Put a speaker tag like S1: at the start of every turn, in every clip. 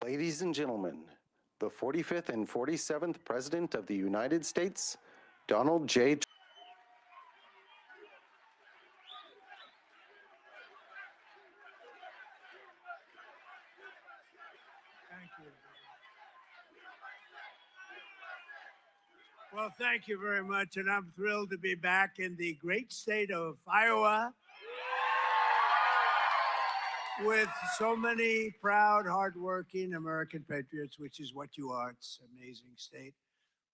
S1: Ladies and gentlemen, the 45th and 47th President of the United States, Donald J.
S2: Thank you. Well, thank you very much, and I'm thrilled to be back in the great state of Iowa with so many proud, hardworking American patriots, which is what you are. It's an amazing state.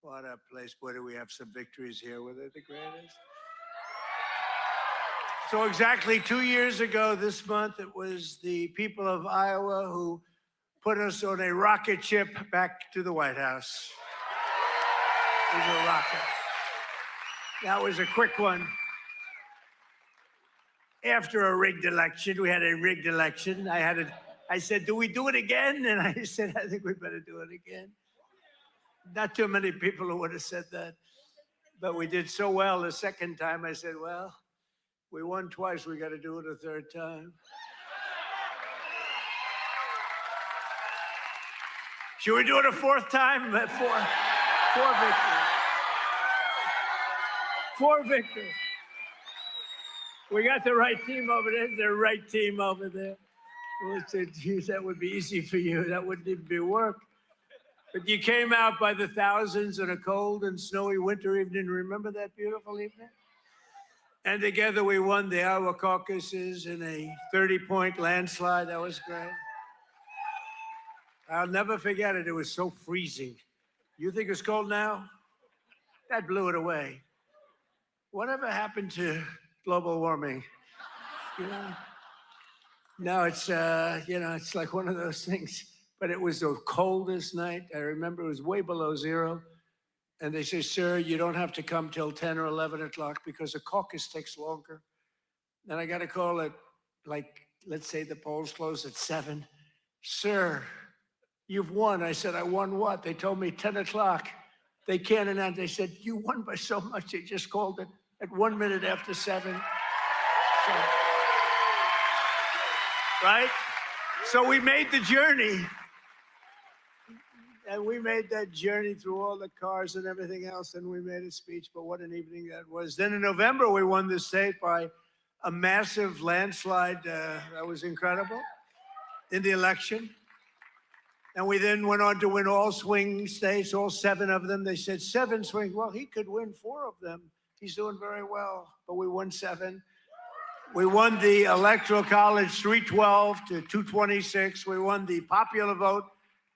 S2: What a place. Boy, do we have some victories here. Were they the greatest? So exactly 2 years ago this month, it was the people of Iowa who put us on a rocket ship back to the White House. It was a rocket. That was a quick one. After a rigged election, we had a rigged election. I said, do we do it again? And I said, I think we better do it again. Not too many people who would have said that. But we did so well the second time, I said, well, we won twice, we got to do it a third time. Should we do it a fourth time? Four victories. Four victories. We got the right team over there. The right team over there. We said, geez, that would be easy for you. That wouldn't even be work. But you came out by the thousands on a cold and snowy winter evening. Remember that beautiful evening? And together we won the Iowa caucuses in a 30-point landslide. That was great. I'll never forget it. It was so freezing. You think it's cold now? That blew it away. Whatever happened to global warming? You know? Now it's, it's like one of those things. But it was the coldest night. I remember it was way below zero. And they say, sir, you don't have to come till 10 or 11 o'clock because the caucus takes longer. Then I got a call at, let's say the polls close at 7. Sir, you've won. I said, I won what? They told me 10 o'clock. They can't announce. They said, you won by so much. They just called it at 1 minute after 7. So, right? So we made the journey. And we made that journey through all the cars and everything else, and we made a speech, but what an evening that was. Then in November, we won the state by a massive landslide. That was incredible in the election. And we then went on to win all swing states, all 7 of them. They said 7 swing. Well, he could win 4 of them. He's doing very well, but we won 7. We won the Electoral College 312 to 226. We won the popular vote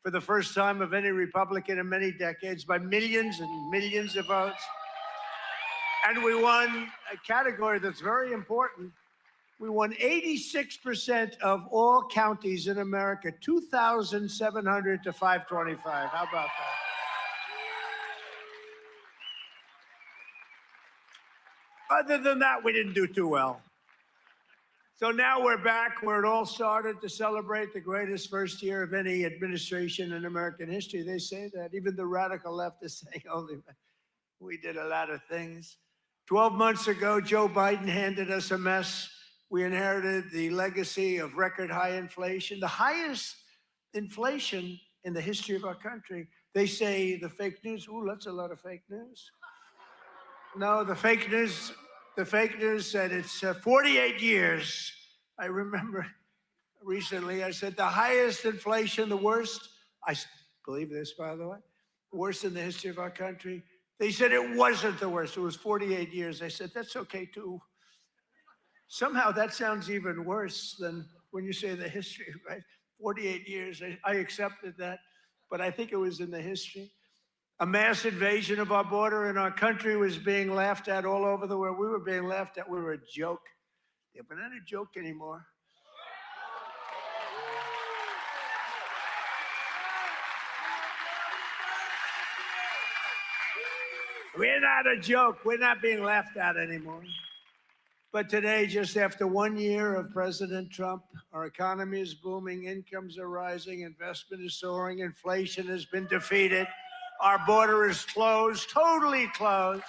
S2: for the first time of any Republican in many decades by millions and millions of votes. And we won a category that's very important. We won 86% of all counties in America, 2,700 to 525. How about that? Other than that, we didn't do too well. So now we're back where it all started to celebrate the greatest first year of any administration in American history. They say that. Even the radical left is saying, holy man, we did a lot of things. 12 months ago, Joe Biden handed us a mess. We inherited the legacy of record high inflation, the highest inflation in the history of our country. They say the fake news, ooh, that's a lot of fake news. No, the fake news said it's 48 years. I remember recently I said the highest inflation, the worst. I believe this, by the way, worst in the history of our country. They said it wasn't the worst. It was 48 years. I said, that's okay, too. Somehow that sounds even worse than when you say the history, right? 48 years. I accepted that, but I think it was in the history. A mass invasion of our border and our country was being laughed at all over the world. We were being laughed at. We were a joke. Yeah, but not a joke anymore. We're not a joke. We're not being laughed at anymore. But today, just after 1 year of President Trump, our economy is booming, incomes are rising, investment is soaring, inflation has been defeated. Our border is closed, totally closed.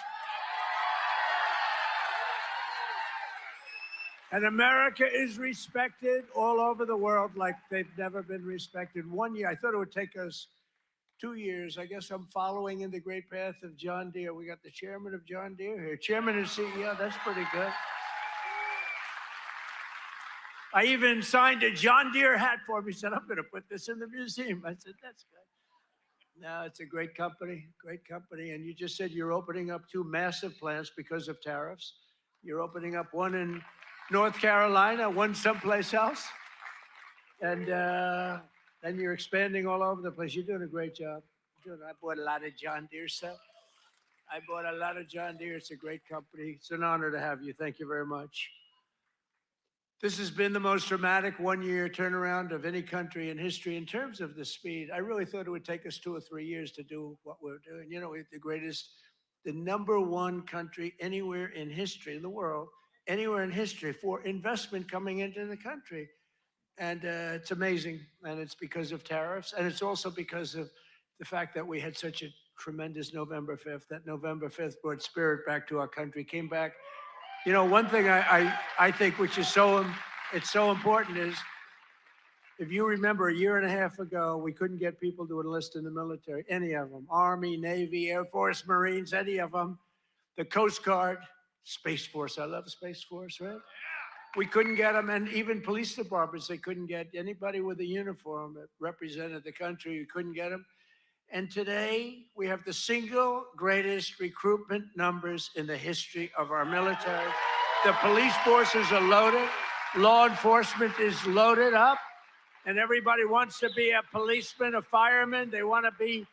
S2: And America is respected all over the world like they've never been respected. 1 year, I thought it would take us 2 years. I guess I'm following in the great path of John Deere. We got the chairman of John Deere here, chairman and CEO. That's pretty good. I even signed a John Deere hat for him. He said, I'm going to put this in the museum. I said, that's good. No, it's a great company, great company. And you just said you're opening up 2 massive plants because of tariffs. You're opening up one in North Carolina, one someplace else. And then you're expanding all over the place. You're doing a great job. I bought a lot of John Deere stuff. I bought a lot of John Deere. It's a great company. It's an honor to have you. Thank you very much. This has been the most dramatic 1-year turnaround of any country in history in terms of the speed. I really thought it would take us 2 or 3 years to do what we're doing. You know, we're the greatest, the #1 country anywhere in history in the world, anywhere in history for investment coming into the country. And it's amazing. And it's because of tariffs. And it's also because of the fact that we had such a tremendous November 5th. That November 5th brought spirit back to our country, came back. You know, one thing I think, which is it's so important, is if you remember a year and a half ago, we couldn't get people to enlist in the military, any of them, Army, Navy, Air Force, Marines, any of them, the Coast Guard, Space Force. I love Space Force, right? We couldn't get them, and even police departments, they couldn't get anybody with a uniform that represented the country. You couldn't get them. And today, we have the single greatest recruitment numbers in the history of our military. The police forces are loaded. Law enforcement is loaded up. And everybody wants to be a policeman, a fireman. They want to be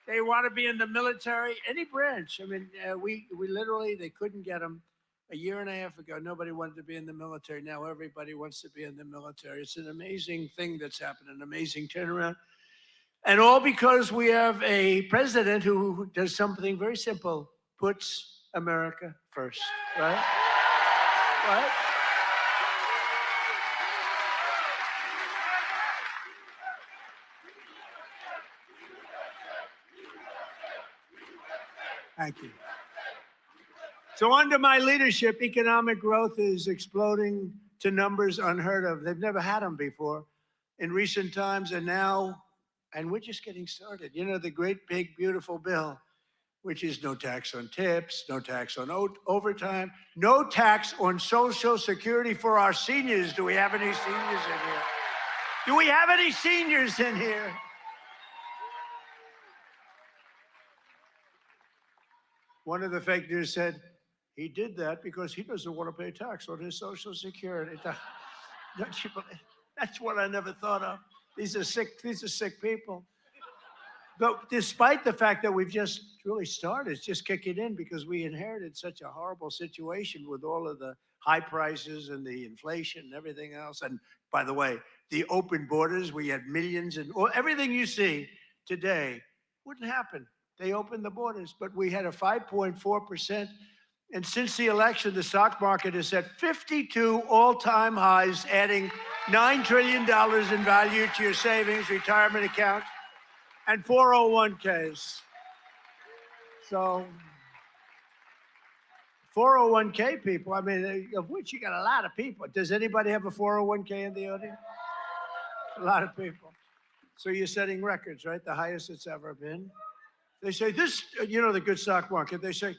S2: in the military, any branch. I mean, we literally, they couldn't get them. A year and a half ago, nobody wanted to be in the military. Now everybody wants to be in the military. It's an amazing thing that's happened, an amazing turnaround. And all because we have a president who does something very simple, puts America first, right? Right? Thank you. So under my leadership, economic growth is exploding to numbers unheard of. They've never had them before in recent times, and now, and we're just getting started. You know, the great, big, beautiful bill, which is no tax on tips, no tax on overtime, no tax on Social Security for our seniors. Do we have any seniors in here? Do we have any seniors in here? One of the fake news said, he did that because he doesn't want to pay tax on his Social Security. That's what I never thought of. These are sick people. But despite the fact that we've just really started, it's just kicking in because we inherited such a horrible situation with all of the high prices and the inflation and everything else. And by the way, the open borders, we had millions and everything you see today wouldn't happen. They opened the borders, but we had a 5.4%. And since the election, the stock market has set 52 all-time highs, adding $9 trillion in value to your savings, retirement account, and 401ks. So 401k people, I mean, of which you got a lot of people. Does anybody have a 401k in the audience? A lot of people. So you're setting records, right? The highest it's ever been. They say this, you know, the good stock market, they say,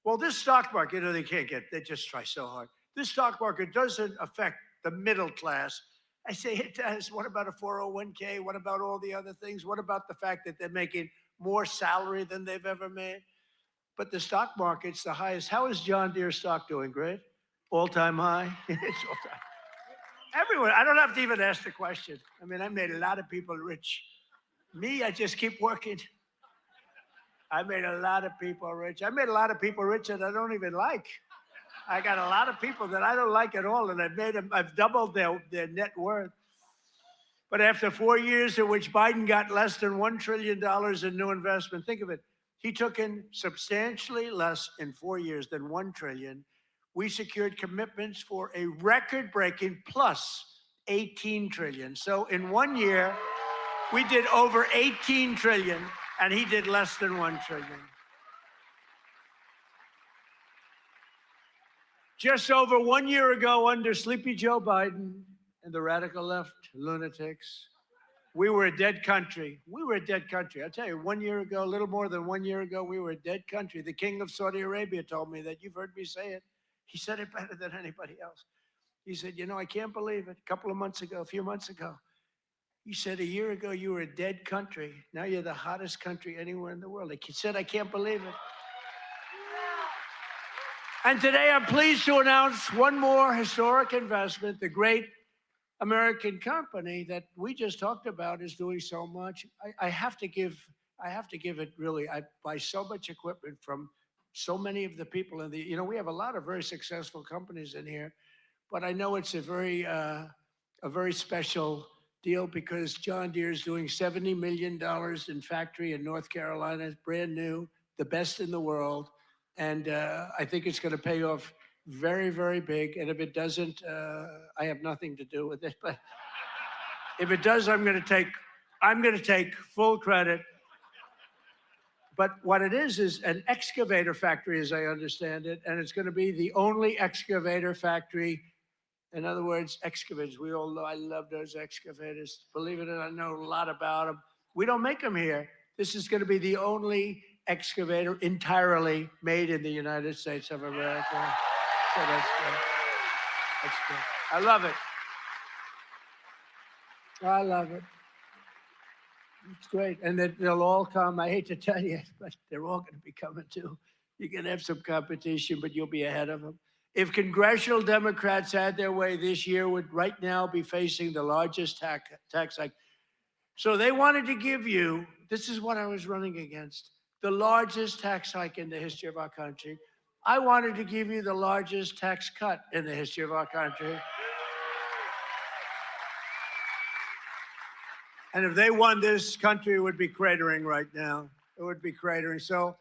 S2: well, this stock market, you know, they can't get, they just try so hard. This stock market doesn't affect the middle class. I say it does. What about a 401k? What about all the other things? What about the fact that they're making more salary than they've ever made? But the stock market's the highest. How is John Deere stock doing? Great? All-time high? It's all-time. Everyone, I don't have to even ask the question. I mean, I made a lot of people rich. Me, I just keep working. I made a lot of people rich. I made a lot of people rich that I don't even like. I got a lot of people that I don't like at all, and I've doubled their net worth. But after 4 years in which Biden got less than $1 trillion in new investment, think of it. He took in substantially less in 4 years than $1 trillion. We secured commitments for a record-breaking plus $18 trillion. So in 1 year, we did over $18 trillion, and he did less than $1 trillion. Just over 1 year ago, under Sleepy Joe Biden and the radical left lunatics, we were a dead country. We were a dead country. I'll tell you, 1 year ago, a little more than 1 year ago, we were a dead country. The king of Saudi Arabia told me that. You've heard me say it. He said it better than anybody else. He said, you know, I can't believe it. A few months ago, he said, a year ago, you were a dead country. Now you're the hottest country anywhere in the world. He said, I can't believe it. And today I'm pleased to announce one more historic investment. The great American company that we just talked about is doing so much. I have to give it really. I buy so much equipment from so many of the people in the, you know, we have a lot of very successful companies in here, but I know it's a very special deal because John Deere is doing $70 million in factory in North Carolina. It's brand new, the best in the world. And I think it's going to pay off very, very big. And if it doesn't, I have nothing to do with it. But if it does, I'm going to take full credit. But what it is an excavator factory, as I understand it, and it's going to be the only excavator factory. In other words, excavators. We all know I love those excavators. Believe it or not, I know a lot about them. We don't make them here. This is going to be the only excavator entirely made in the United States of America. So that's good. That's good. I love it. I love it. It's great. And they'll all come. I hate to tell you, but they're all going to be coming too. You're going to have some competition, but you'll be ahead of them. If congressional Democrats had their way this year, would right now be facing the largest tax hike. So they wanted to give you, this is what I was running against, the largest tax hike in the history of our country. I wanted to give you the largest tax cut in the history of our country. And if they won, this country would be cratering right now. It would be cratering. So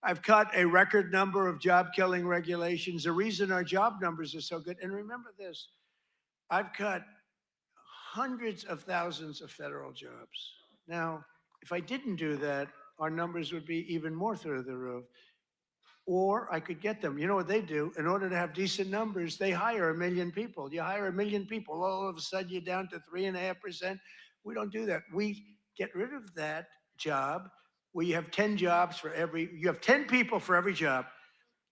S2: I've cut a record number of job-killing regulations. The reason our job numbers are so good, and remember this, I've cut hundreds of thousands of federal jobs. Now, if I didn't do that, our numbers would be even more through the roof. Or I could get them. You know what they do? In order to have decent numbers, they hire 1 million people. You hire 1 million people, all of a sudden you're down to 3.5%. We don't do that. We get rid of that job where you have 10 jobs for every, you have 10 people for every job.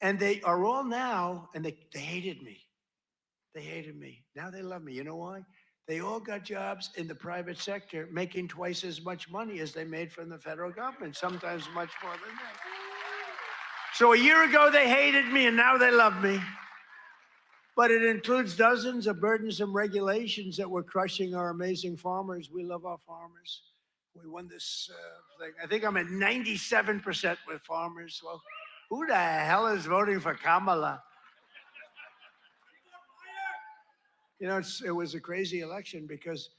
S2: And they are all now, and they hated me. They hated me. Now they love me. You know why? They all got jobs in the private sector, making twice as much money as they made from the federal government, sometimes much more than that. So a year ago, they hated me, and now they love me. But it includes dozens of burdensome regulations that were crushing our amazing farmers. We love our farmers. We won this thing. I think I'm at 97% with farmers. Well, who the hell is voting for Kamala? You know, it was a crazy election because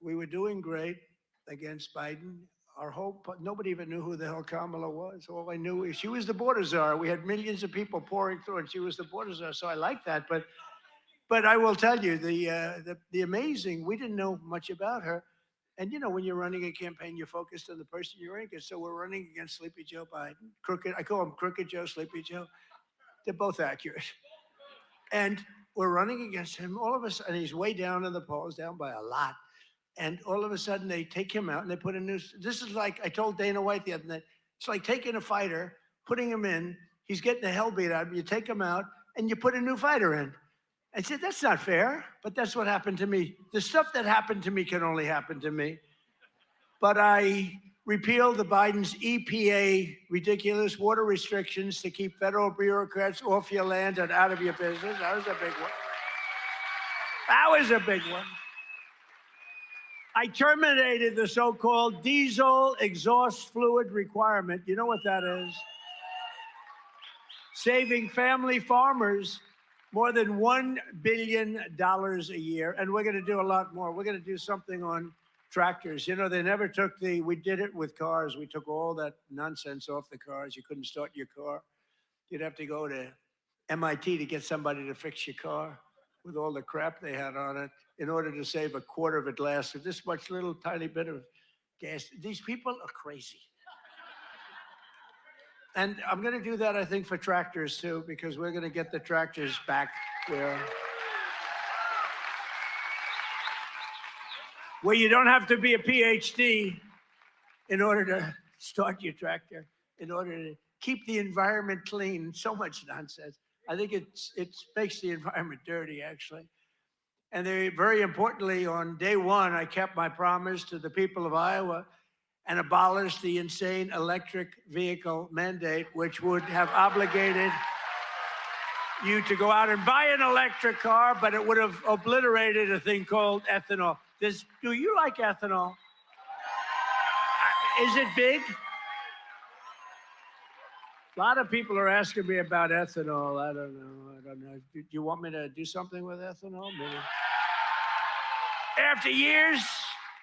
S2: we were doing great against Biden. Our hope, nobody even knew who the hell Kamala was. All I knew is she was the border czar. We had millions of people pouring through, and she was the border czar. So I like that. But I will tell you, the amazing, we didn't know much about her. And you know, when you're running a campaign, you're focused on the person you're running against. So we're running against Sleepy Joe Biden. Crooked, I call him Crooked Joe, Sleepy Joe. They're both accurate. And we're running against him. All of a sudden, he's way down in the polls, down by a lot. And all of a sudden, they take him out and they put a new. This is like I told Dana White the other night. It's like taking a fighter, putting him in. He's getting the hell beat out of him. You take him out and you put a new fighter in. I said, that's not fair, but that's what happened to me. The stuff that happened to me can only happen to me. But I repealed the Biden's EPA ridiculous water restrictions to keep federal bureaucrats off your land and out of your business. That was a big one. That was a big one. I terminated the so-called diesel exhaust fluid requirement. You know what that is? Saving family farmers more than $1 billion a year. And we're going to do a lot more. We're going to do something on tractors. You know, they never took we did it with cars. We took all that nonsense off the cars. You couldn't start your car. You'd have to go to MIT to get somebody to fix your car with all the crap they had on it in order to save a quarter of a glass of this much little tiny bit of gas. These people are crazy. And I'm going to do that, I think, for tractors, too, because we're going to get the tractors back where you don't have to be a PhD in order to start your tractor, in order to keep the environment clean. So much nonsense. I think it makes the environment dirty, actually. And very importantly, on day one, I kept my promise to the people of Iowa and abolished the insane electric vehicle mandate, which would have obligated you to go out and buy an electric car, but it would have obliterated a thing called ethanol. Do you like ethanol? Is it big? A lot of people are asking me about ethanol. I don't know. Do you want me to do something with ethanol? Maybe. After years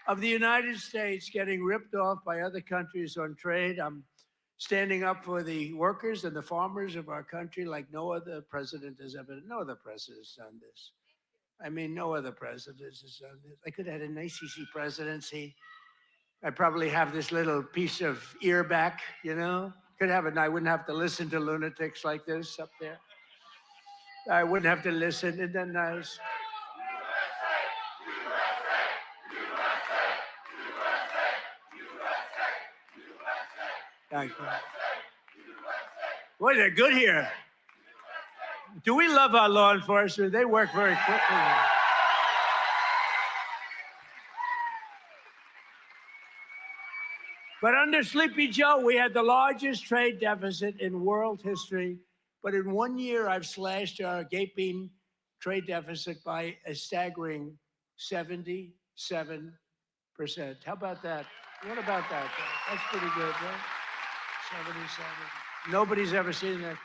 S2: of the United States getting ripped off by other countries on trade, I'm standing up for the workers and the farmers of our country like no other president has done this. I mean, no other president has done this. I could have had an ACC presidency. I'd probably have this little piece of ear back, you know? Could have it, and I wouldn't have to listen to lunatics like this up there. I wouldn't have to listen. Isn't that nice? Thank you. Boy, they're good here. Do we love our law enforcement? They work very quickly. But under Sleepy Joe, we had the largest trade deficit in world history. But in 1 year, I've slashed our gaping trade deficit by a staggering 77%. How about that? What about that? That's pretty good, right? 77. Nobody's ever seen that.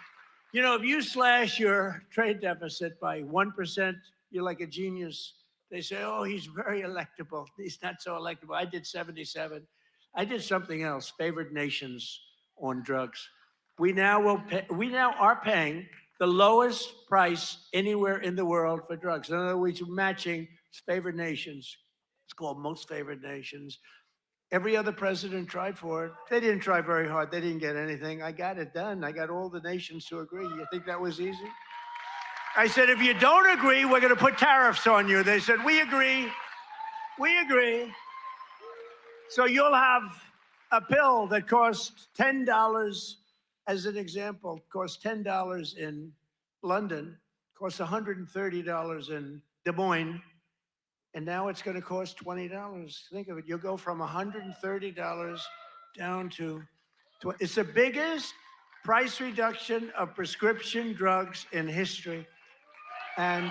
S2: You know, if you slash your trade deficit by 1%, you're like a genius. They say, oh, he's very electable. He's not so electable. I did 77. I did something else, favored nations on drugs. We now are paying the lowest price anywhere in the world for drugs. In other words, we're matching favored nations. It's called most favored nations. Every other president tried for it. They didn't try very hard. They didn't get anything. I got it done. I got all the nations to agree. You think that was easy? I said, if you don't agree, we're going to put tariffs on you. They said, we agree. We agree. So you'll have a pill that costs $10, as an example, costs $10 in London, costs $130 in Des Moines, and now it's going to cost $20. Think of it. You'll go from $130 down to it's the biggest price reduction of prescription drugs in history. And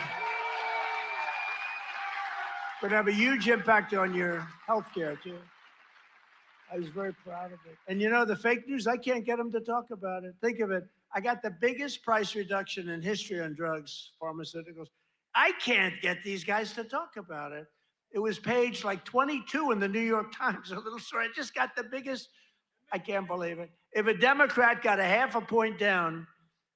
S2: would have a huge impact on your health care, too. I was very proud of it. And you know, the fake news, I can't get them to talk about it. Think of it. I got the biggest price reduction in history on drugs, pharmaceuticals. I can't get these guys to talk about it. It was page like 22 in the New York Times, a little story. I just got the biggest, I can't believe it. If a Democrat got a half a point down,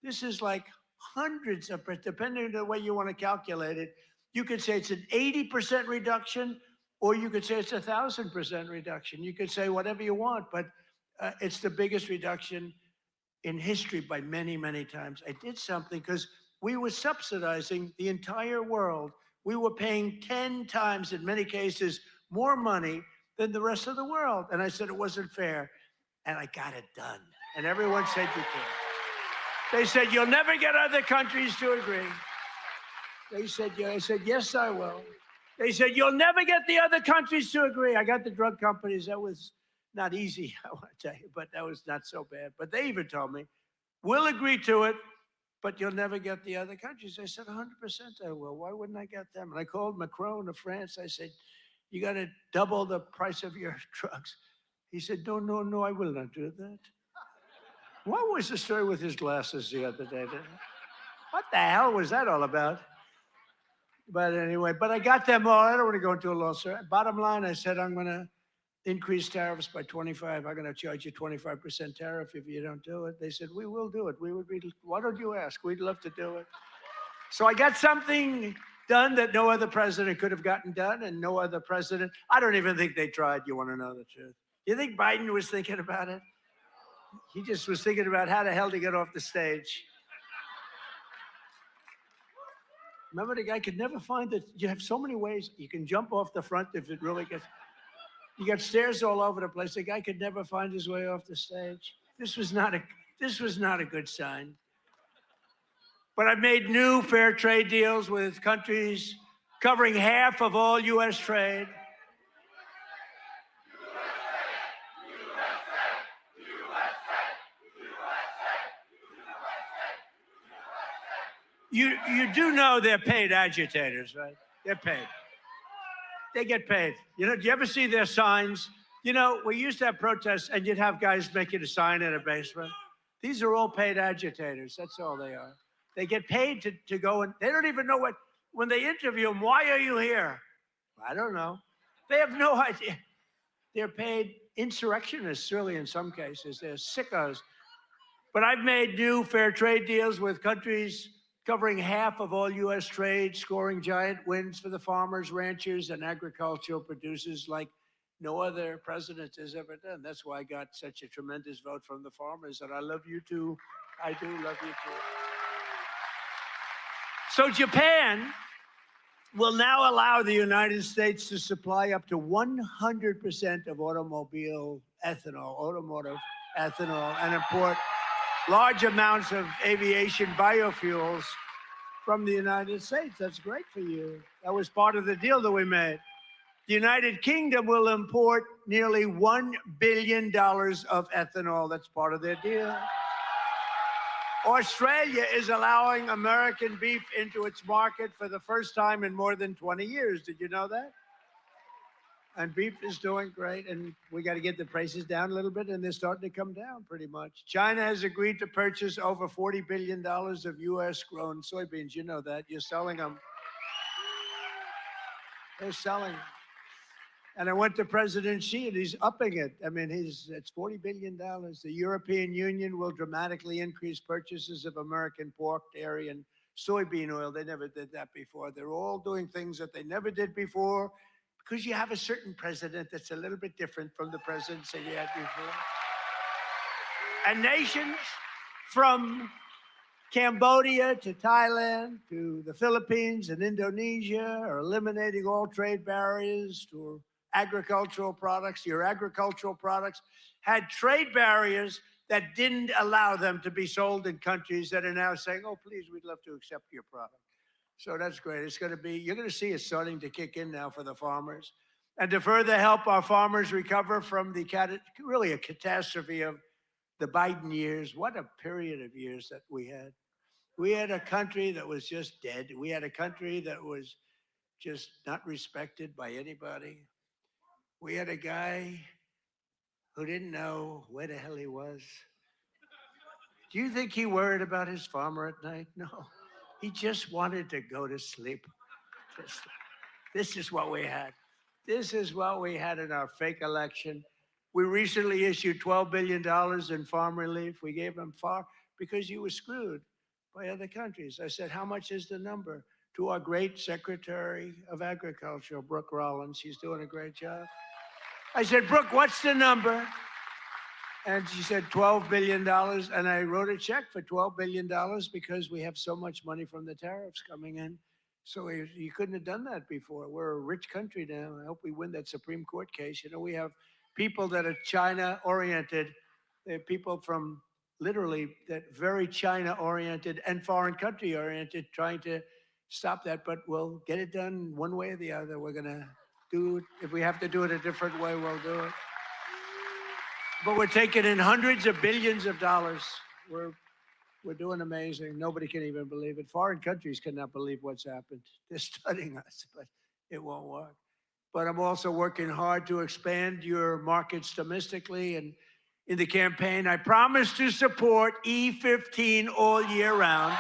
S2: this is like hundreds of, depending on the way you want to calculate it, you could say it's an 80% reduction, or you could say it's 1,000% reduction. You could say whatever you want, but it's the biggest reduction in history by many, many times. I did something because we were subsidizing the entire world. We were paying 10 times, in many cases, more money than the rest of the world. And I said it wasn't fair. And I got it done. And everyone said you can. They said, you'll never get other countries to agree. They said, yeah. I said, yes, I will. They said, you'll never get the other countries to agree. I got the drug companies. That was not easy, I want to tell you, but that was not so bad. But they even told me, we'll agree to it, but you'll never get the other countries. I said, 100% I will. Why wouldn't I get them? And I called Macron of France. I said, you got to double the price of your drugs. He said, no, I will not do that. What was the story with his glasses the other day? What the hell was that all about? But anyway, but I got them all. I don't want to go into a long story. Bottom line, I said, I'm going to increase tariffs by 25. I'm going to charge you 25% tariff if you don't do it. They said, we will do it. We would be, why don't you ask? We'd love to do it. So I got something done that no other president could have gotten done, and no other president. I don't even think they tried. You want to know the truth? You think Biden was thinking about it? He just was thinking about how the hell to get off the stage. Remember, the guy could never find it. You have so many ways. You can jump off the front if it really gets. You got stairs all over the place. The guy could never find his way off the stage. This was not a good sign. But I've made new fair trade deals with countries covering half of all U.S. trade. You do know they're paid agitators, right? They're paid. They get paid. You know, do you ever see their signs? You know, we used to have protests and you'd have guys making a sign in a basement. These are all paid agitators. That's all they are. They get paid to go and they don't even know what, when they interview them, why are you here? I don't know. They have no idea. They're paid insurrectionists, really, in some cases. They're sickos. But I've made new fair trade deals with countries covering half of all U.S. trade, scoring giant wins for the farmers, ranchers, and agricultural producers like no other president has ever done. That's why I got such a tremendous vote from the farmers, and I love you too. I do love you too. So Japan will now allow the United States to supply up to 100% of automotive ethanol, and import large amounts of aviation biofuels from the United States. That's great for you. That was part of the deal that we made. The United Kingdom will import nearly $1 billion of ethanol. That's part of their deal. Australia is allowing American beef into its market for the first time in more than 20 years. Did you know that? And beef is doing great, and we got to get the prices down a little bit, and they're starting to come down pretty much. China has agreed to purchase over $40 billion of U.S.-grown soybeans. You know that. You're selling them. They're selling them. And I went to President Xi, and he's upping it. I mean, it's $40 billion. The European Union will dramatically increase purchases of American pork, dairy, and soybean oil. They never did that before. They're all doing things that they never did before, because you have a certain president that's a little bit different from the presidents that you had before. And nations from Cambodia to Thailand to the Philippines and Indonesia are eliminating all trade barriers to agricultural products. Your agricultural products had trade barriers that didn't allow them to be sold in countries that are now saying, oh, please, we'd love to accept your product. So that's great. It's going to be, you're going to see it starting to kick in now for the farmers. And to further help our farmers recover from the really a catastrophe of the Biden years, what a period of years that we had. We had a country that was just dead. We had a country that was just not respected by anybody. We had a guy who didn't know where the hell he was. Do you think he worried about his farmer at night? No. He just wanted to go to sleep. This is what we had. This is what we had in our fake election. We recently issued $12 billion in farm relief. We gave them far because you were screwed by other countries. I said, how much is the number? To our great Secretary of Agriculture, Brooke Rollins. She's doing a great job. I said, Brooke, what's the number? And she said $12 billion. And I wrote a check for $12 billion because we have so much money from the tariffs coming in. So you couldn't have done that before. We're a rich country now. I hope we win that Supreme Court case. You know, we have people that are China-oriented. They're people from literally that very China-oriented and foreign country-oriented trying to stop that. But we'll get it done one way or the other. We're going to do it. If we have to do it a different way, we'll do it. But we're taking in hundreds of billions of dollars. We're doing amazing. Nobody can even believe it. Foreign countries cannot believe what's happened. They're studying us, but it won't work. But I'm also working hard to expand your markets domestically. And in the campaign, I promise to support E15 all year round.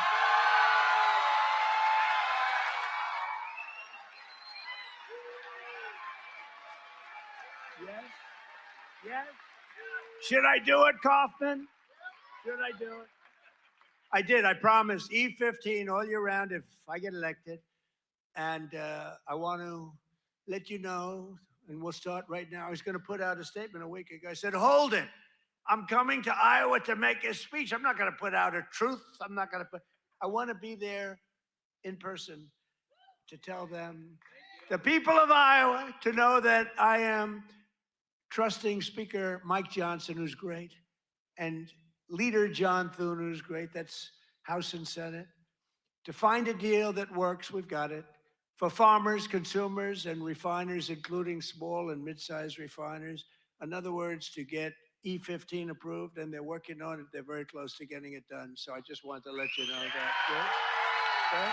S2: Yes, yes. Should I do it, Kaufman? Should I do it? I did. I promised E15 all year round if I get elected. And I want to let you know, and we'll start right now. I was going to put out a statement a week ago. I said, hold it. I'm coming to Iowa to make a speech. I'm not going to put out a truth. I want to be there in person to tell them, the people of Iowa, to know that I am trusting Speaker Mike Johnson, who's great, and Leader John Thune, who's great. That's House and Senate. To find a deal that works, we've got it. For farmers, consumers, and refiners, including small and mid-sized refiners. In other words, to get E15 approved, and they're working on it. They're very close to getting it done. So I just wanted to let you know that. Yeah? Okay?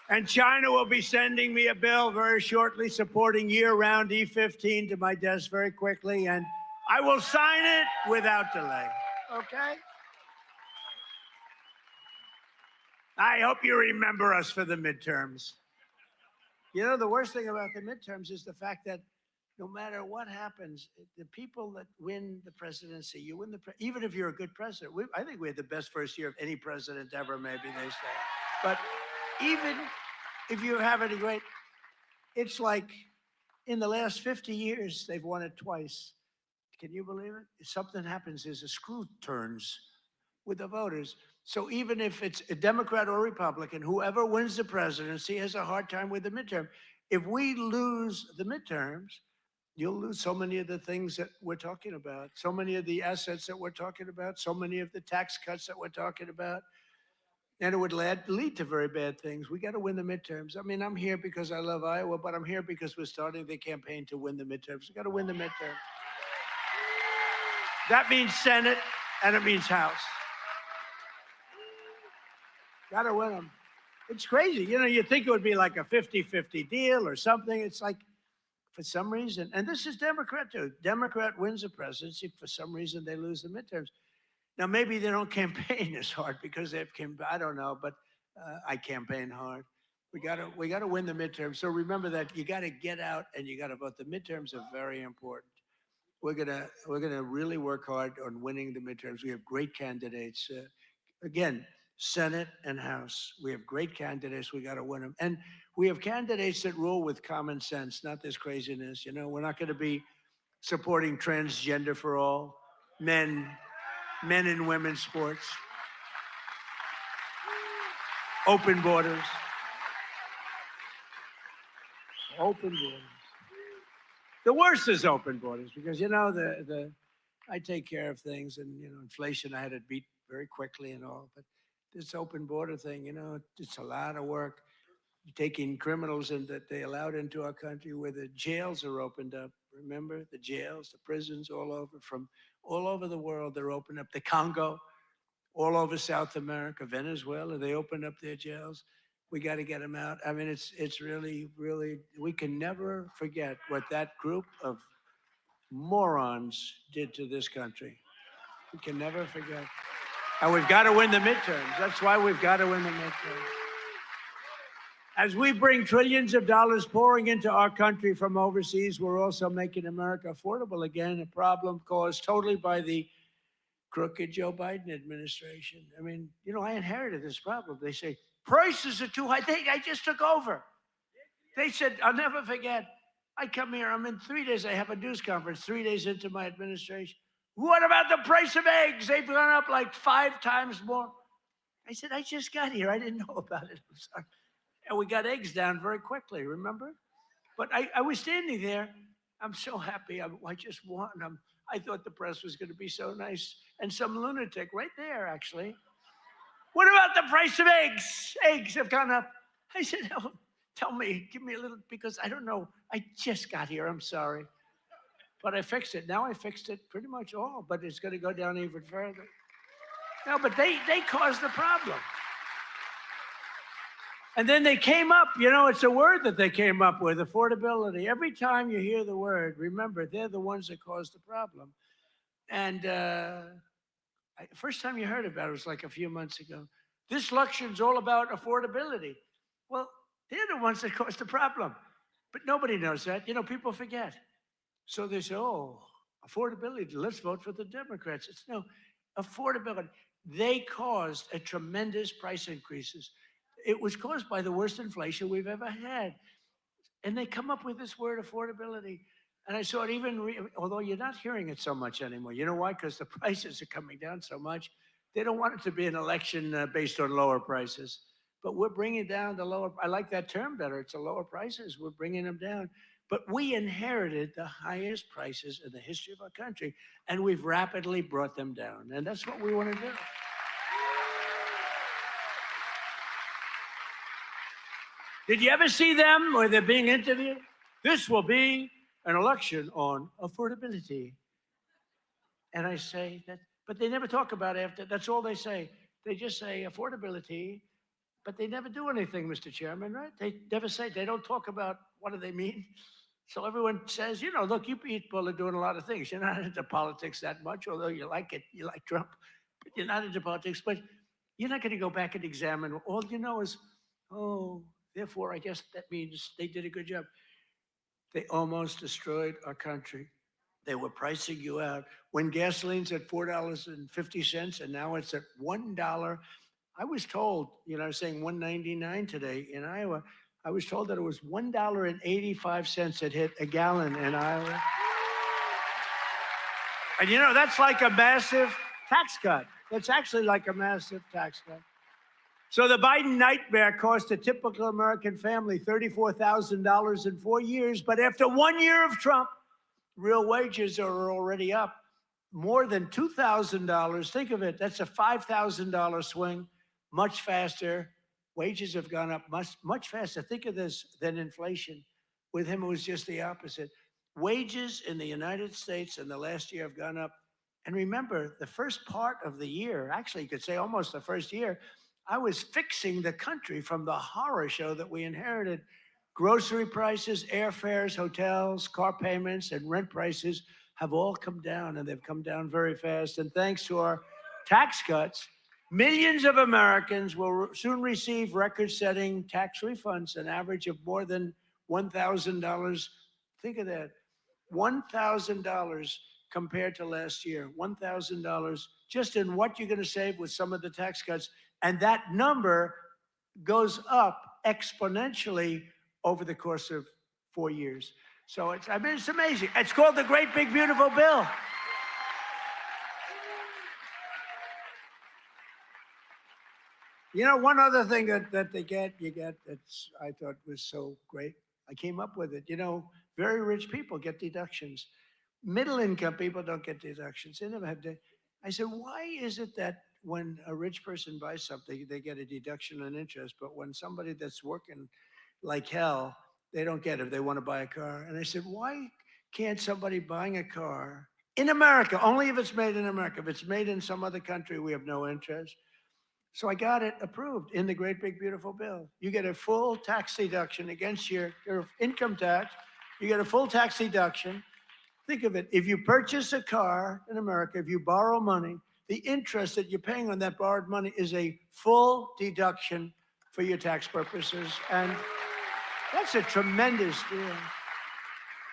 S2: And China will be sending me a bill very shortly supporting year-round E15 to my desk very quickly, and I will sign it without delay. Okay? I hope you remember us for the midterms. You know, the worst thing about the midterms is the fact that no matter what happens, the people that win the presidency, you win even if you're a good president. I think we had the best first year of any president ever, maybe they say. But even if you have any great, it's like in the last 50 years, they've won it twice. Can you believe it? If something happens, there's a screw turns with the voters. So even if it's a Democrat or Republican, whoever wins the presidency has a hard time with the midterm. If we lose the midterms, you'll lose so many of the things that we're talking about, so many of the assets that we're talking about, so many of the tax cuts that we're talking about. And it would lead to very bad things. We got to win the midterms. I mean, I'm here because I love Iowa, but I'm here because we're starting the campaign to win the midterms. We got to win the midterms. That means Senate, and it means House. Got to win them. It's crazy. You know, you think it would be like a 50-50 deal or something. It's like, for some reason, and this is Democrat too. Democrat wins the presidency. For some reason, they lose the midterms. Now, maybe they don't campaign as hard because they've I don't know, but I campaign hard. We gotta win the midterms. So remember that you gotta get out and you gotta vote. The midterms are very important. We're gonna really work hard on winning the midterms. We have great candidates. Again, Senate and House. We have great candidates. We gotta win them, and we have candidates that rule with common sense, not this craziness. You know, we're not gonna be supporting transgender for all, men and women's sports, open borders, open borders. The worst is open borders because, you know, I take care of things, and, you know, inflation I had to beat very quickly and all, but this open border thing, you know, it's a lot of work. Taking criminals in that they allowed into our country, where the jails are opened up. Remember the jails, the prisons all over, from all over the world, they're opened up. The Congo, all over South America, Venezuela, they opened up their jails. We got to get them out. I mean, it's really, really, we can never forget what that group of morons did to this country. We can never forget. And we've got to win the midterms. That's why we've got to win the midterms. As we bring trillions of dollars pouring into our country from overseas, we're also making America affordable again, a problem caused totally by the crooked Joe Biden administration. I mean, you know, I inherited this problem. They say, prices are too high. I just took over. They said, I'll never forget, I come here, I'm in 3 days, I have a news conference 3 days into my administration. What about the price of eggs? They've gone up like 5 times more. I said, I just got here. I didn't know about it. I'm sorry. And we got eggs down very quickly, remember? But I was standing there. I'm so happy. I just won. I thought the press was going to be so nice. And some lunatic right there, actually. What about the price of eggs? Eggs have gone up. I said, oh, tell me, give me a little, because I don't know. I just got here. I'm sorry. But I fixed it. Now I fixed it pretty much all, but it's going to go down even further. No, but they caused the problem. And then they came up, you know, it's a word that they came up with, affordability. Every time you hear the word, remember, they're the ones that caused the problem. And first time you heard about it was like a few months ago. This election's all about affordability. Well, they're the ones that caused the problem. But nobody knows that. You know, people forget. So they say, oh, affordability, let's vote for the Democrats. It's no, affordability. They caused a tremendous price increases. It was caused by the worst inflation we've ever had. And they come up with this word affordability. And I saw it although you're not hearing it so much anymore. You know why? Because the prices are coming down so much. They don't want it to be an election based on lower prices. But we're bringing down the lower. I like that term better. It's the lower prices. We're bringing them down. But we inherited the highest prices in the history of our country, and we've rapidly brought them down. And that's what we want to do. Did you ever see them where they're being interviewed? This will be an election on affordability. And I say that, but they never talk about it after. That's all they say. They just say affordability, but they never do anything, Mr. Chairman, right? They never say, they don't talk about what do they mean. So everyone says, you know, look, you people are doing a lot of things. You're not into politics that much, although you like it. You like Trump, but you're not into politics. But you're not going to go back and examine. All you know is, oh, therefore, I guess that means they did a good job. They almost destroyed our country. They were pricing you out. When gasoline's at $4.50 and now it's at $1. I was told, you know, I was saying $1.99 today in Iowa. I was told that it was $1.85 that hit a gallon in Iowa. And you know, that's like a massive tax cut. That's actually like a massive tax cut. So the Biden nightmare cost a typical American family $34,000 in 4 years. But after 1 year of Trump, real wages are already up more than $2,000. Think of it. That's a $5,000 swing, much faster. Wages have gone up much faster. Think of this than inflation. With him, it was just the opposite. Wages in the United States in the last year have gone up. And remember, the first part of the year, actually, you could say almost the first year, I was fixing the country from the horror show that we inherited. Grocery prices, airfares, hotels, car payments, and rent prices have all come down, and they've come down very fast. And thanks to our tax cuts, millions of Americans will soon receive record-setting tax refunds, an average of more than $1,000. Think of that, $1,000 compared to last year, $1,000 just in what you're going to save with some of the tax cuts. And that number goes up exponentially over the course of 4 years. So it's amazing. It's called the Great Big Beautiful Bill. You know, one other thing that you get that's I thought was so great. I came up with it. You know, very rich people get deductions. Middle income people don't get deductions. They never have. I said, why is it that when a rich person buys something, they get a deduction on interest, but when somebody that's working like hell, they don't get it if they want to buy a car? And I said, why can't somebody buying a car in America, only if it's made in America, if it's made in some other country, we have no interest. So I got it approved in the Great Big Beautiful Bill. You get a full tax deduction against your income tax. You get a full tax deduction. Think of it. If you purchase a car in America, if you borrow money, the interest that you're paying on that borrowed money is a full deduction for your tax purposes. And that's a tremendous deal.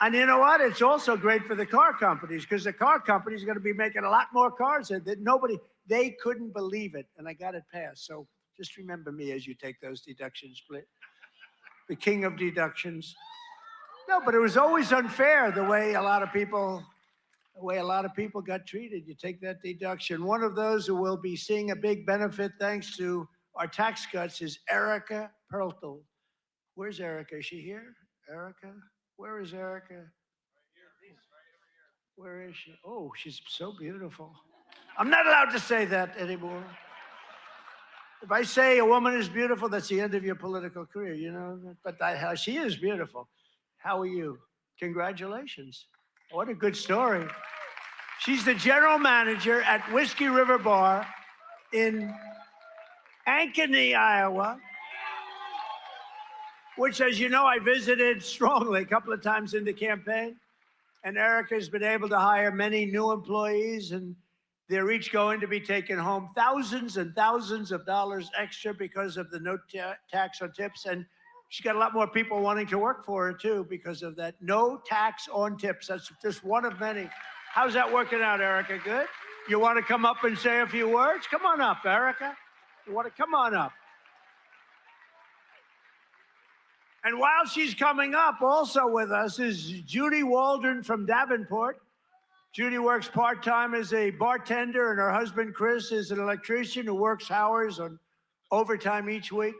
S2: And you know what? It's also great for the car companies, because the car companies are going to be making a lot more cars that they couldn't believe it. And I got it passed. So just remember me as you take those deductions, please. The king of deductions. No, but it was always unfair the way a lot of people got treated. You take that deduction. One of those who will be seeing a big benefit thanks to our tax cuts is Erica Perltel. Where's Erica? Is she here? Erica? Where is Erica? Where is she? Oh, she's so beautiful. I'm not allowed to say that anymore. If I say a woman is beautiful, that's the end of your political career, you know? But she is beautiful. How are you? Congratulations. What a good story. She's the general manager at Whiskey River Bar in Ankeny, Iowa, which, as you know, I visited strongly a couple of times in the campaign. And Erica's been able to hire many new employees, and they're each going to be taking home thousands and thousands of dollars extra because of the no tax on tips. And she's got a lot more people wanting to work for her, too, because of that no tax on tips. That's just one of many. How's that working out, Erica? Good? You want to come up and say a few words? Come on up, Erica. You want to come on up? And while she's coming up, also with us is Judy Waldron from Davenport. Judy works part-time as a bartender, and her husband, Chris, is an electrician who works hours on overtime each week.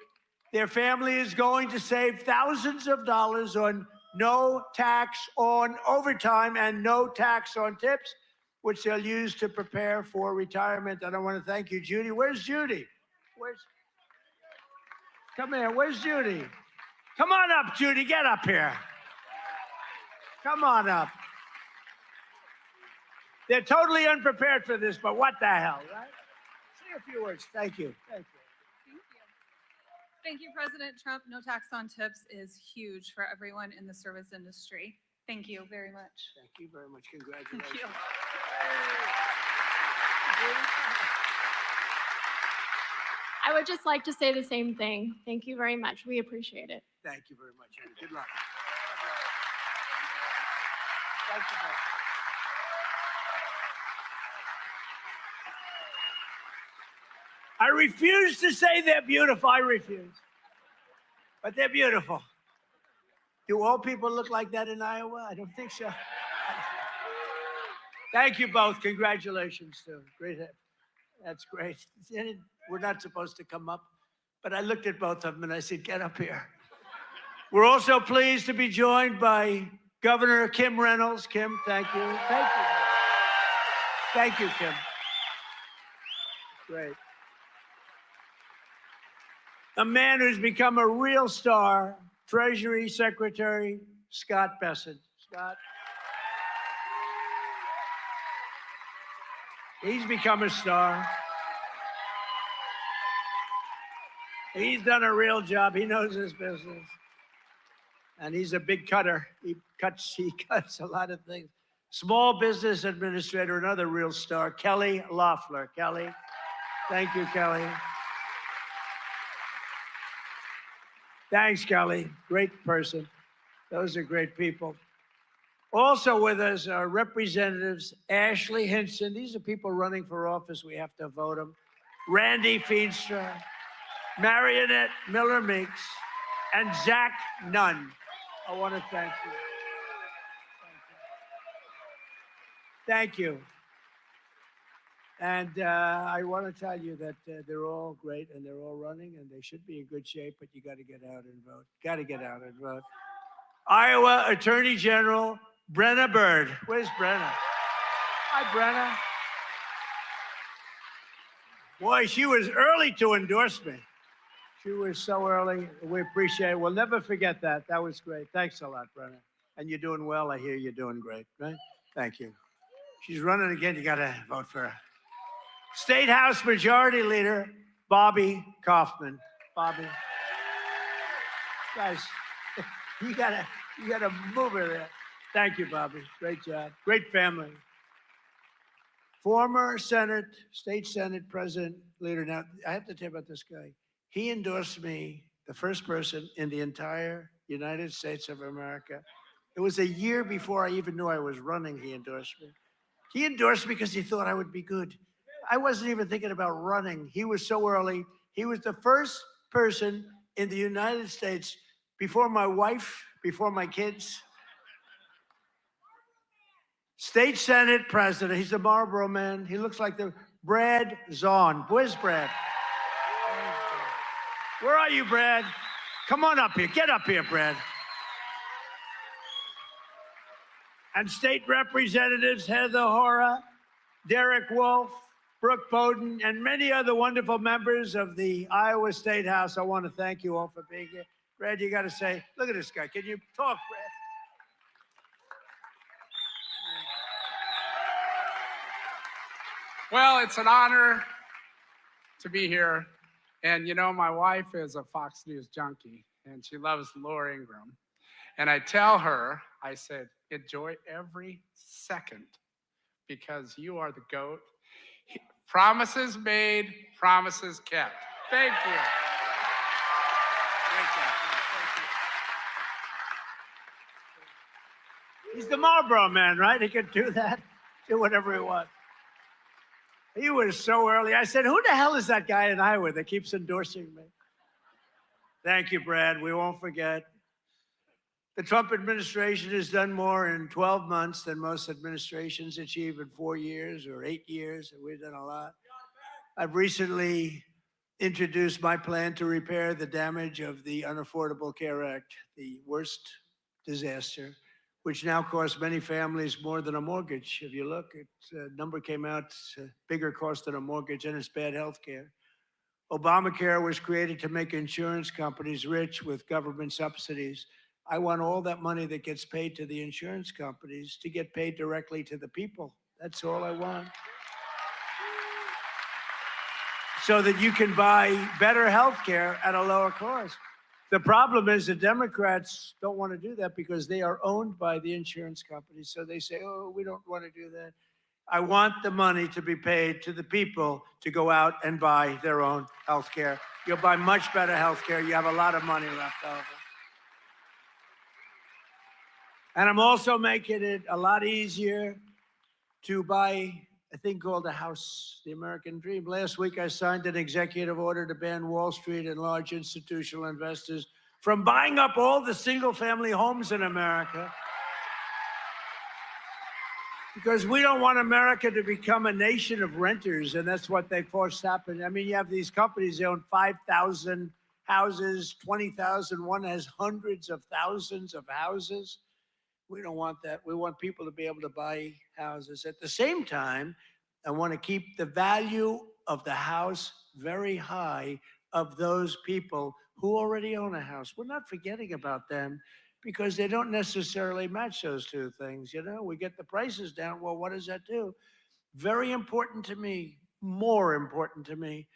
S2: Their family is going to save thousands of dollars on no tax on overtime and no tax on tips, which they'll use to prepare for retirement. And I want to thank you, Judy. Where's Judy? Come here. Where's Judy? Come on up, Judy. Get up here. Come on up. They're totally unprepared for this, but what the hell, right? Say a few words. Thank you. Thank you.
S3: Thank you. Thank you, President Trump. No tax on tips is huge for everyone in the service industry. Thank you very much.
S2: Thank you very much. Congratulations.
S3: Thank you.
S4: I would just like to say the same thing. Thank you very much. We appreciate it.
S2: Thank you very much, Andy. Good luck. Thank you, Becky. I refuse to say they're beautiful. I refuse. But they're beautiful. Do all people look like that in Iowa? I don't think so. Thank you both. Congratulations, too. Great. That's great. We're not supposed to come up, but I looked at both of them and I said, get up here. We're also pleased to be joined by Governor Kim Reynolds. Kim, thank you. Thank you. Thank you, Kim. Great. A man who's become a real star, Treasury Secretary Scott Bessent. Scott. He's become a star. He's done a real job. He knows his business. And he's a big cutter. He cuts a lot of things. Small Business Administrator, another real star, Kelly Loeffler. Kelly, thank you, Kelly. Thanks, Kelly. Great person. Those are great people. Also with us are Representatives Ashley Hinson. These are people running for office. We have to vote them. Randy Feenstra, Marionette Miller Meeks, and Zach Nunn. I want to thank you. Thank you. And I want to tell you that they're all great and they're all running and they should be in good shape, but you got to get out and vote. Got to get out and vote. Iowa Attorney General Brenna Bird. Where's Brenna? Hi, Brenna. Boy, she was early to endorse me. She was so early. We appreciate it. We'll never forget that. That was great. Thanks a lot, Brenna. And you're doing well. I hear you're doing great, right? Thank you. She's running again. You got to vote for her. State House Majority Leader Bobby Kaufman. Bobby. Guys, you gotta move her there. Thank you, Bobby. Great job. Great family. Former State Senate President Leader. Now, I have to tell you about this guy. He endorsed me, the first person in the entire United States of America. It was a year before I even knew I was running, he endorsed me. He endorsed me because he thought I would be good. I wasn't even thinking about running. He was so early. He was the first person in the United States before my wife, before my kids. State Senate President. He's a Marlboro man. He looks like the Brad Zahn. Where's Brad? Where are you, Brad? Come on up here. Get up here, Brad. And state representatives Heather Hora, Derek Wolf, Brooke Bowden, and many other wonderful members of the Iowa State House. I want to thank you all for being here. Brad, you got to say, look at this guy. Can you talk, Brad?
S5: Well, it's an honor to be here. And you know, my wife is a Fox News junkie, and she loves Laura Ingraham. And I tell her, I said, enjoy every second because you are the GOAT. Promises made, promises kept. Thank you.
S2: Great job. He's the Marlboro man, right? He could do that, do whatever he wants. He was so early. I said, who the hell is that guy in Iowa that keeps endorsing me? Thank you, Brad. We won't forget. The Trump administration has done more in 12 months than most administrations achieve in 4 years or 8 years. We've done a lot. I've recently introduced my plan to repair the damage of the Unaffordable Care Act, the worst disaster, which now costs many families more than a mortgage. If you look, a number came out, it's a bigger cost than a mortgage, and it's bad health care. Obamacare was created to make insurance companies rich with government subsidies. I want all that money that gets paid to the insurance companies to get paid directly to the people. That's all I want. So that you can buy better health care at a lower cost. The problem is the Democrats don't want to do that because they are owned by the insurance companies. So they say, oh, we don't want to do that. I want the money to be paid to the people to go out and buy their own health care. You'll buy much better health care. You have a lot of money left over. And I'm also making it a lot easier to buy a thing called a house, the American dream. Last week, I signed an executive order to ban Wall Street and large institutional investors from buying up all the single-family homes in America. Because we don't want America to become a nation of renters, and that's what they forced happen. I mean, you have these companies, they own 5,000 houses, 20,000. One has hundreds of thousands of houses. We don't want that. We want people to be able to buy houses. At the same time, I want to keep the value of the house very high of those people who already own a house. We're not forgetting about them because they don't necessarily match those two things. You know, we get the prices down. Well, what does that do? Very important to me, more important to me,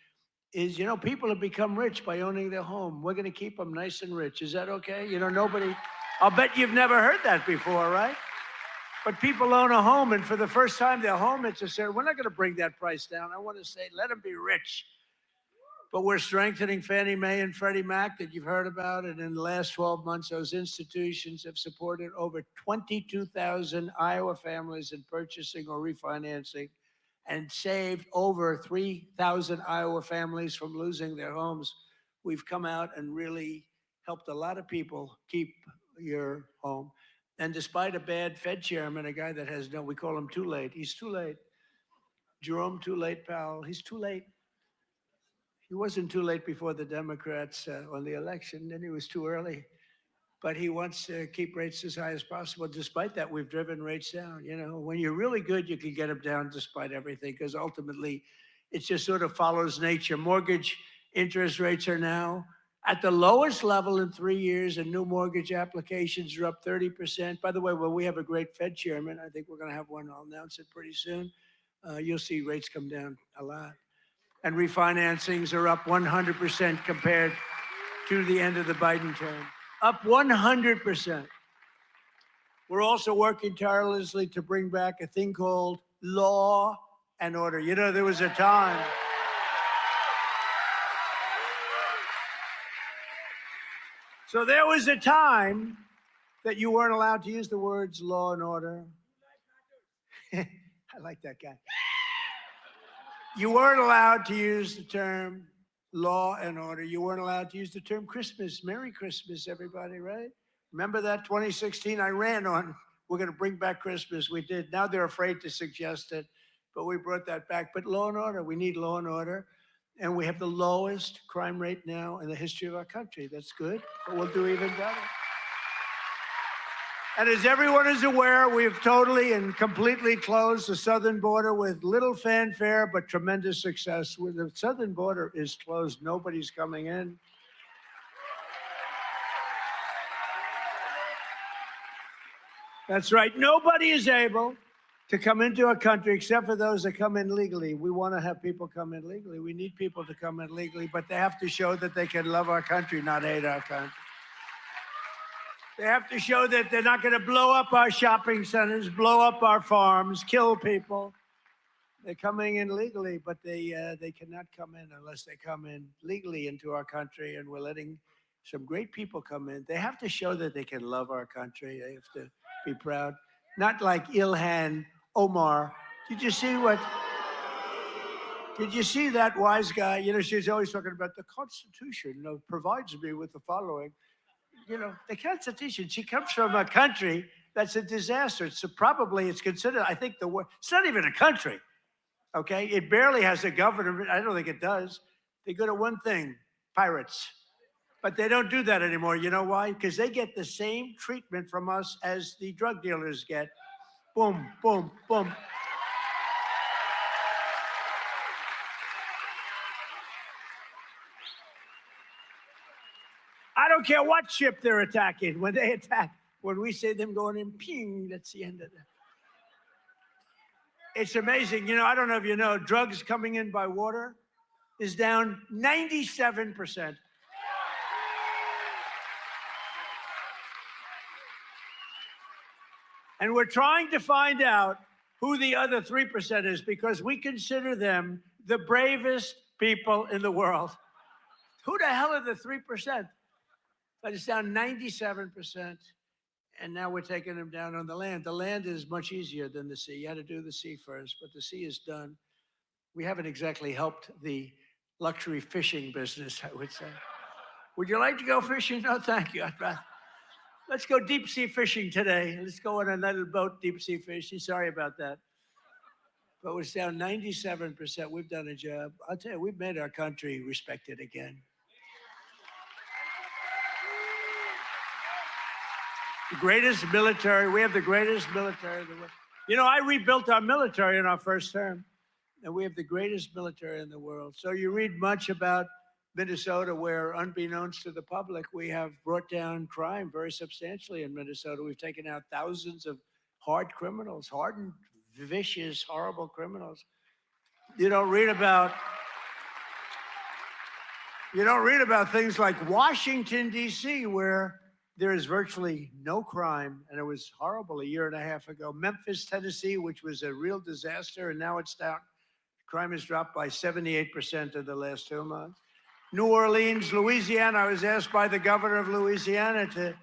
S2: is, you know, people have become rich by owning their home. We're going to keep them nice and rich. Is that okay? You know, nobody, I'll bet you've never heard that before, right? But people own a home, and for the first time, their home, it's a certain, we're not going to bring that price down. I want to say, let them be rich. But we're strengthening Fannie Mae and Freddie Mac that you've heard about. And in the last 12 months, those institutions have supported over 22,000 Iowa families in purchasing or refinancing and saved over 3,000 Iowa families from losing their homes. We've come out and really helped a lot of people keep your home. And despite a bad Fed chairman, a guy that has no, we call him too late. He's too late. Jerome Too Late Powell, he's too late. He wasn't too late before the Democrats won the election, then he was too early. But he wants to keep rates as high as possible. Despite that, we've driven rates down. You know, when you're really good, you can get them down despite everything, because ultimately it just sort of follows nature. Mortgage interest rates are now at the lowest level in 3 years, and new mortgage applications are up 30%. By the way, when we have a great Fed chairman, I think we're going to have one, I'll announce it pretty soon, you'll see rates come down a lot. And refinancings are up 100% compared to the end of the Biden term. Up 100%. We're also working tirelessly to bring back a thing called law and order. You know, there was a time. So there was a time that you weren't allowed to use the words law and order. I like that guy. You weren't allowed to use the term law and order. You weren't allowed to use the term Christmas. Merry Christmas, everybody, right? Remember that 2016? I ran on, we're going to bring back Christmas. We did. Now they're afraid to suggest it, but we brought that back. But law and order, we need law and order. And we have the lowest crime rate now in the history of our country. That's good, but we'll do even better. And as everyone is aware, we've totally and completely closed the southern border with little fanfare, but tremendous success. When the southern border is closed, nobody's coming in. That's right. Nobody is able to come into a country except for those that come in legally. We want to have people come in legally. We need people to come in legally, but they have to show that they can love our country, not hate our country. They have to show that they're not going to blow up our shopping centers, blow up our farms, kill people. They're coming in legally, but they cannot come in unless they come in legally into our country, and we're letting some great people come in. They have to show that they can love our country. They have to be proud. Not like Ilhan Omar. Did you see that wise guy? You know, she's always talking about the Constitution, provides me with the following. the Constitution, she comes from a country that's a disaster. It's considered, I think, it's not even a country, okay? It barely has a government. I don't think it does. They're good at one thing, pirates. But they don't do that anymore. You know why? Because they get the same treatment from us as the drug dealers get. Boom, boom, boom. I don't care what ship they're attacking. When they attack, when we see them going in, ping, that's the end of it. It's amazing. I don't know if you know, drugs coming in by water is down 97%. And we're trying to find out who the other 3% is because we consider them the bravest people in the world. Who the hell are the 3%? But it's down 97%. And now we're taking them down on the land. The land is much easier than the sea. You had to do the sea first, but the sea is done. We haven't exactly helped the luxury fishing business, I would say. Would you like to go fishing? No, thank you. Let's go deep sea fishing today. Let's go on a little boat deep sea fishing. Sorry about that. But it's down 97%. We've done a job. I'll tell you, we've made our country respected again. The greatest military. We have the greatest military in the world. I rebuilt our military in our first term, and we have the greatest military in the world. So you read much about Minnesota, where, unbeknownst to the public, we have brought down crime very substantially in Minnesota. We've taken out thousands of hard criminals, hardened, vicious, horrible criminals. You don't read about things like Washington, D.C., where there is virtually no crime, and it was horrible a year and a half ago. Memphis, Tennessee, which was a real disaster, and now it's down. Crime has dropped by 78% in the last 2 months. New Orleans, Louisiana. I was asked by the governor of Louisiana to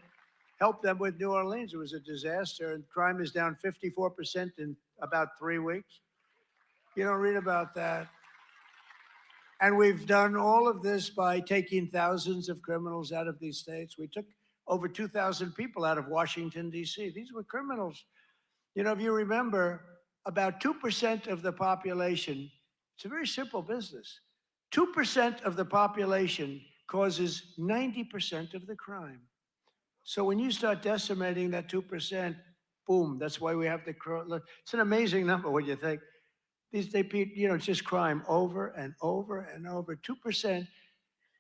S2: help them with New Orleans. It was a disaster, and crime is down 54% in about 3 weeks. You don't read about that. And we've done all of this by taking thousands of criminals out of these states. We took over 2,000 people out of Washington, D.C. These were criminals. If you remember, about 2% of the population, it's a very simple business. 2% of the population causes 90% of the crime. So when you start decimating that 2%, boom, that's why we have it's an amazing number when you think. It's just crime over and over and over. 2%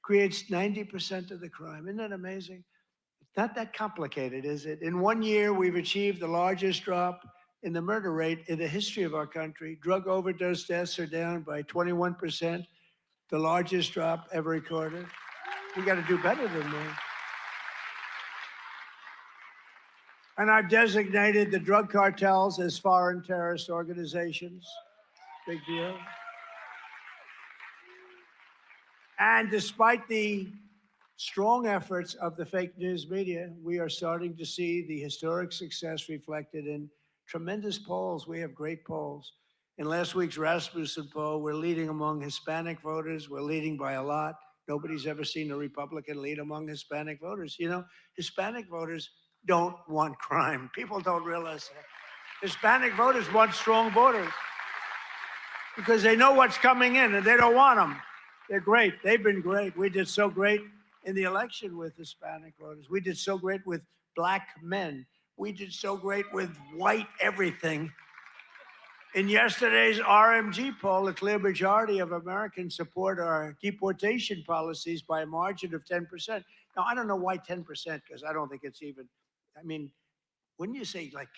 S2: creates 90% of the crime. Isn't that amazing? It's not that complicated, is it? In 1 year, we've achieved the largest drop in the murder rate in the history of our country. Drug overdose deaths are down by 21%, the largest drop ever recorded. We got to do better than that. And I've designated the drug cartels as foreign terrorist organizations. Big deal. And despite the strong efforts of the fake news media, we are starting to see the historic success reflected in tremendous polls. We have great polls. In last week's Rasmussen poll, we're leading among Hispanic voters. We're leading by a lot. Nobody's ever seen a Republican lead among Hispanic voters. Hispanic voters don't want crime. People don't realize that. Hispanic voters want strong borders because they know what's coming in and they don't want them. They're great. They've been great. We did so great in the election with Hispanic voters. We did so great with black men. We did so great with white everything. In yesterday's RMG poll, a clear majority of Americans support our deportation policies by a margin of 10%. Now, I don't know why 10%, because I don't think it's even, wouldn't you say like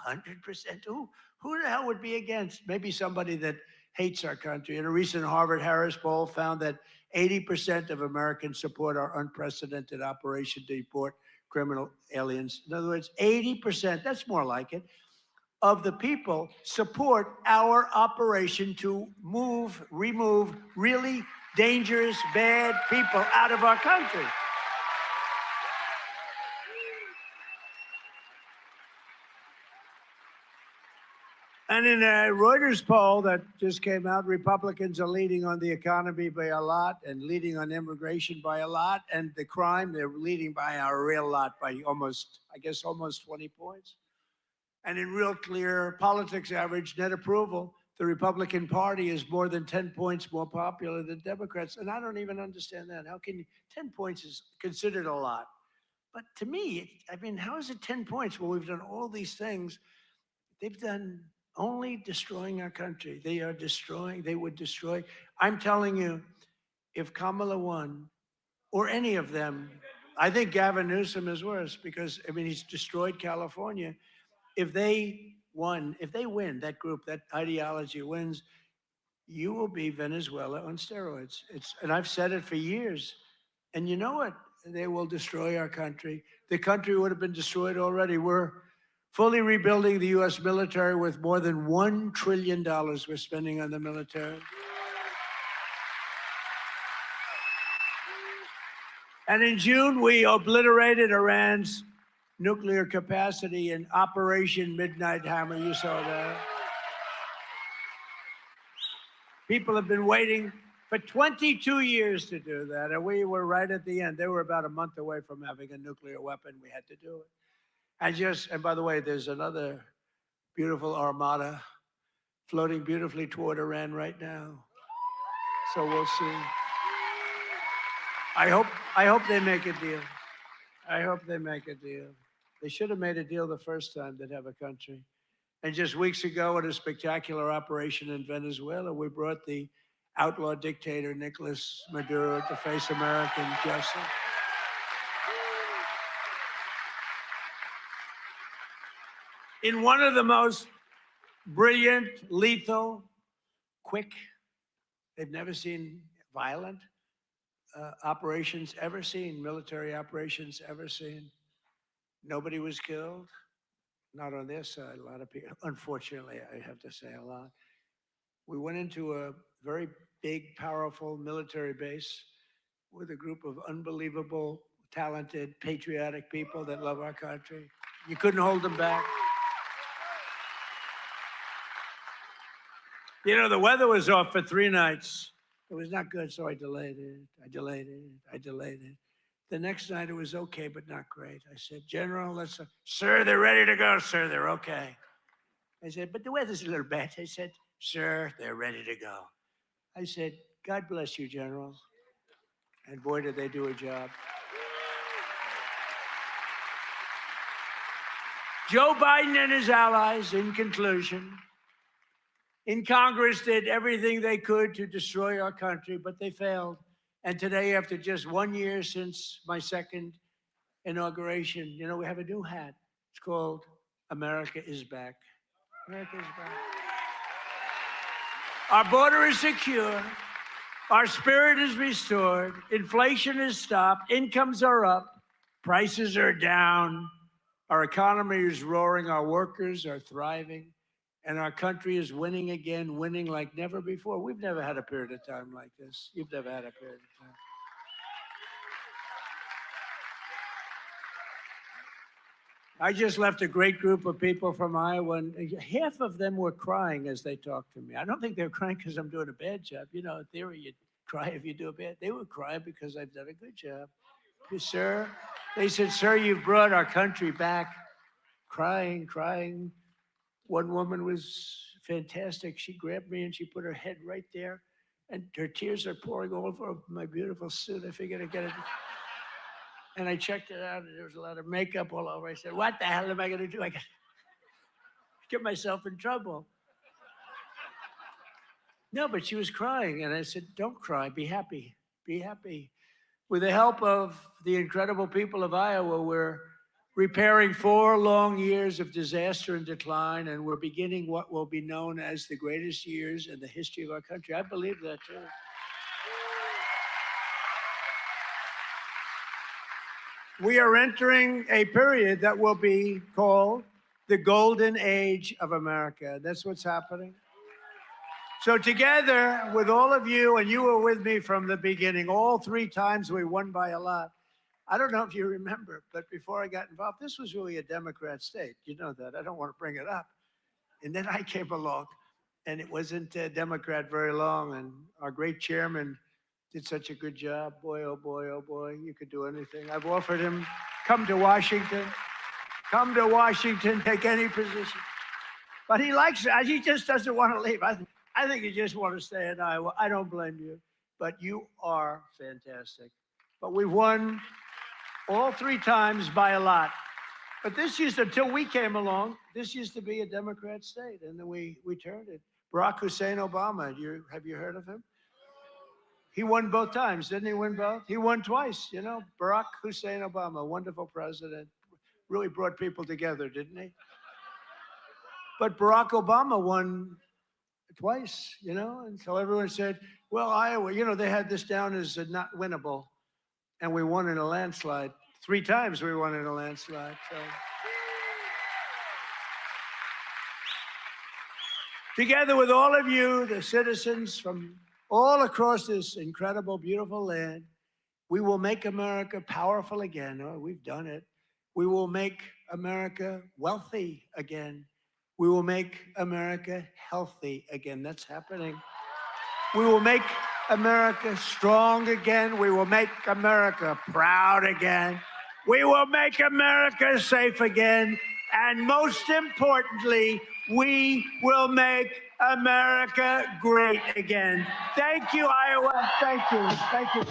S2: 100%? Who the hell would be against? Maybe somebody that hates our country. In a recent Harvard-Harris poll found that 80% of Americans support our unprecedented operation to deport criminal aliens. In other words, 80%, that's more like it, of the people support our operation to remove really dangerous, bad people out of our country. And in a Reuters poll that just came out, Republicans are leading on the economy by a lot and leading on immigration by a lot. And the crime, they're leading by a real lot, by almost, I guess, almost 20 points. And in real clear politics average net approval, the Republican Party is more than 10 points more popular than Democrats. And I don't even understand that. How can 10 points is considered a lot? But to me, I mean, how is it 10 points? Well, we've done all these things. They've done only destroying our country. They are destroying, they would destroy. I'm telling you, if Kamala won, or any of them, I think Gavin Newsom is worse because, I mean, he's destroyed California. If they won, if they win, that group, that ideology wins, you will be Venezuela on steroids. And I've said it for years. And you know what? They will destroy our country. The country would have been destroyed already. We're fully rebuilding the U.S. military with more than $1 trillion we're spending on the military. And in June, we obliterated Iran's nuclear capacity in Operation Midnight Hammer. You saw that. People have been waiting for 22 years to do that, and we were right at the end. They were about a month away from having a nuclear weapon. We had to do it. And by the way, there's another beautiful armada floating beautifully toward Iran right now. So we'll see. I hope they make a deal. I hope they make a deal. They should have made a deal the first time they'd have a country. And just weeks ago, at a spectacular operation in Venezuela, we brought the outlaw dictator Nicolas Maduro to face American justice. In one of the most brilliant, lethal, quick, they've never seen violent operations ever seen, military operations ever seen. Nobody was killed, not on their side. A lot of people, unfortunately, I have to say a lot. We went into a very big, powerful military base with a group of unbelievable, talented, patriotic people that love our country. You couldn't hold them back. You know, the weather was off for 3 nights. It was not good, so I delayed it. I delayed it. The next night it was okay, but not great. I said, General, sir, they're ready to go, sir, they're okay. I said, but the weather's a little bad. I said, sir, they're ready to go. I said, God bless you, General. And boy, did they do a job. Joe Biden and his allies, in conclusion, in Congress did everything they could to destroy our country, but they failed. And today, after just 1 year since my second inauguration, you know, we have a new hat. It's called America is Back. America is back. Our border is secure. Our spirit is restored. Inflation is stopped. Incomes are up. Prices are down. Our economy is roaring. Our workers are thriving. And our country is winning again, winning like never before. We've never had a period of time like this. You've never had a period of time. I just left a great group of people from Iowa, and half of them were crying as they talked to me. I don't think they were crying because I'm doing a bad job. You know, in theory, you cry if you do a bad. They were crying because I've done a good job. Sir, they said, sir, you've brought our country back. Crying. One woman was fantastic. She grabbed me and she put her head right there, and her tears are pouring all over my beautiful suit. I figured I'd get it. And I checked it out, and there was a lot of makeup all over. I said, what the hell am I going to do? I got to get myself in trouble. No, but she was crying, and I said, don't cry. Be happy. Be happy. With the help of the incredible people of Iowa, we're repairing 4 long years of disaster and decline, and we're beginning what will be known as the greatest years in the history of our country. I believe that, too. We are entering a period that will be called the golden age of America. That's what's happening. So together with all of you, and you were with me from the beginning, all 3 times we won by a lot. I don't know if you remember, but before I got involved, this was really a Democrat state. You know that. I don't want to bring it up. And then I came along, and it wasn't a Democrat very long. And our great chairman did such a good job. Boy, oh boy, oh boy, you could do anything. I've offered him, come to Washington, take any position. But he likes it. He just doesn't want to leave. I think you just want to stay in Iowa. I don't blame you. But you are fantastic. But we've won all 3 times by a lot. But this used to, until we came along, this used to be a Democrat state. And then we turned it. Barack Hussein Obama, have you heard of him? He won both times. Didn't he win both? He won twice, you know. Barack Hussein Obama, wonderful president. Really brought people together, didn't he? But Barack Obama won twice, you know, and so everyone said, well, Iowa, you know, they had this down as not winnable, and we won in a landslide. 3 times we won in a landslide. So. Together with all of you, the citizens from all across this incredible, beautiful land, we will make America powerful again. Oh, we've done it. We will make America wealthy again. We will make America healthy again. That's happening. We will make America strong again. We will make America proud again. We will make America safe again. And most importantly, we will make America great again. Thank you, Iowa. Thank you. Thank you.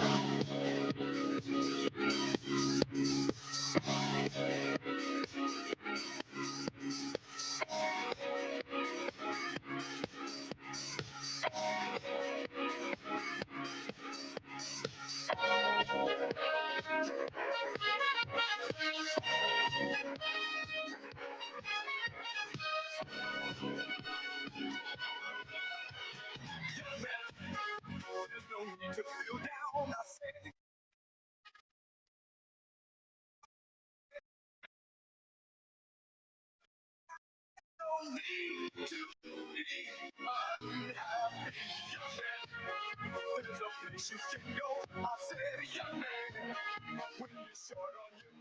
S2: There's a place you can go. I said, young man, when you're short on your